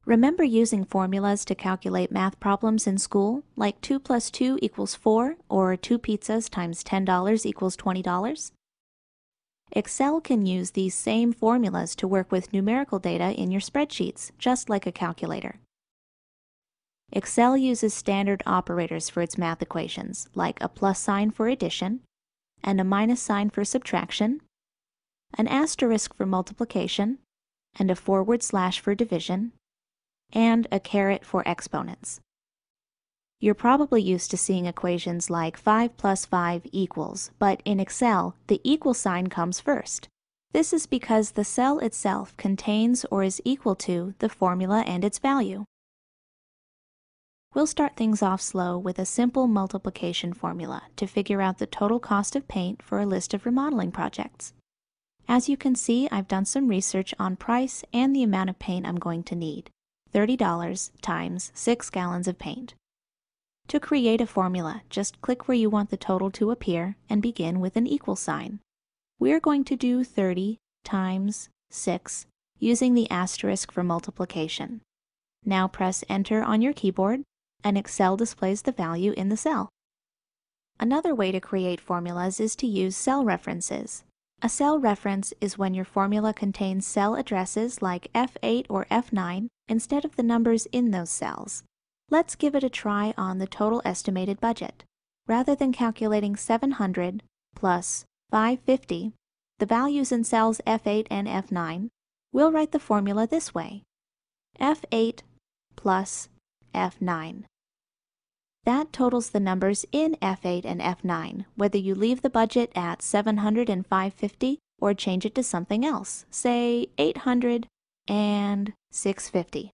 Remember using formulas to calculate math problems in school, like 2 plus 2 equals 4, or 2 pizzas times $10 equals $20? Excel can use these same formulas to work with numerical data in your spreadsheets, just like a calculator. Excel uses standard operators for its math equations, like a plus sign for addition, and a minus sign for subtraction, an asterisk for multiplication, and a forward slash for division, and a caret for exponents. You're probably used to seeing equations like 5 plus 5 equals, but in Excel, the equal sign comes first. This is because the cell itself contains or is equal to the formula and its value. We'll start things off slow with a simple multiplication formula to figure out the total cost of paint for a list of remodeling projects. As you can see, I've done some research on price and the amount of paint I'm going to need. $30 times 6 gallons of paint. To create a formula, just click where you want the total to appear and begin with an equal sign. We're going to do 30 times 6 using the asterisk for multiplication. Now press Enter on your keyboard and Excel displays the value in the cell. Another way to create formulas is to use cell references. A cell reference is when your formula contains cell addresses like F8 or F9 instead of the numbers in those cells. Let's give it a try on the total estimated budget. Rather than calculating 700 plus 550, the values in cells F8 and F9, we'll write the formula this way: F8 plus F9. That totals the numbers in F8 and F9, whether you leave the budget at 700 and 550 or change it to something else, say 800 and 650.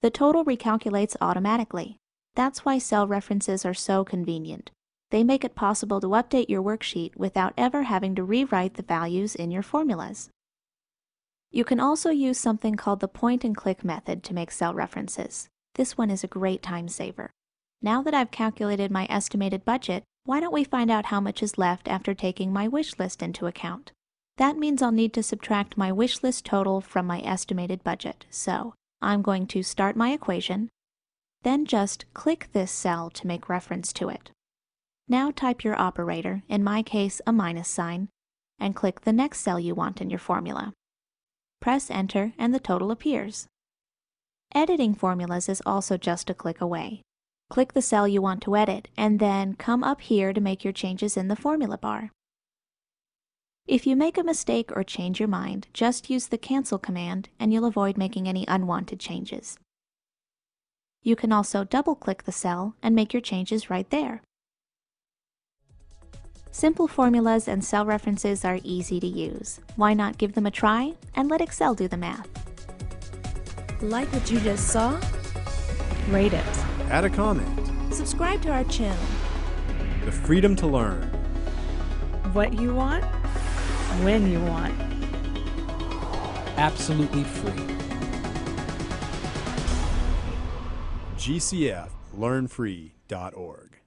The total recalculates automatically. That's why cell references are so convenient. They make it possible to update your worksheet without ever having to rewrite the values in your formulas. You can also use something called the point-and-click method to make cell references. This one is a great time saver. Now that I've calculated my estimated budget, why don't we find out how much is left after taking my wish list into account? That means I'll need to subtract my wish list total from my estimated budget. So I'm going to start my equation, then just click this cell to make reference to it. Now type your operator, in my case a minus sign, and click the next cell you want in your formula. Press Enter and the total appears. Editing formulas is also just a click away. Click the cell you want to edit, and then come up here to make your changes in the formula bar. If you make a mistake or change your mind, just use the cancel command and you'll avoid making any unwanted changes. You can also double-click the cell and make your changes right there. Simple formulas and cell references are easy to use. Why not give them a try and let Excel do the math? Like what you just saw? Rate it. Add a comment. Subscribe to our channel. The freedom to learn. What you want, when you want. Absolutely free. GCFlearnfree.org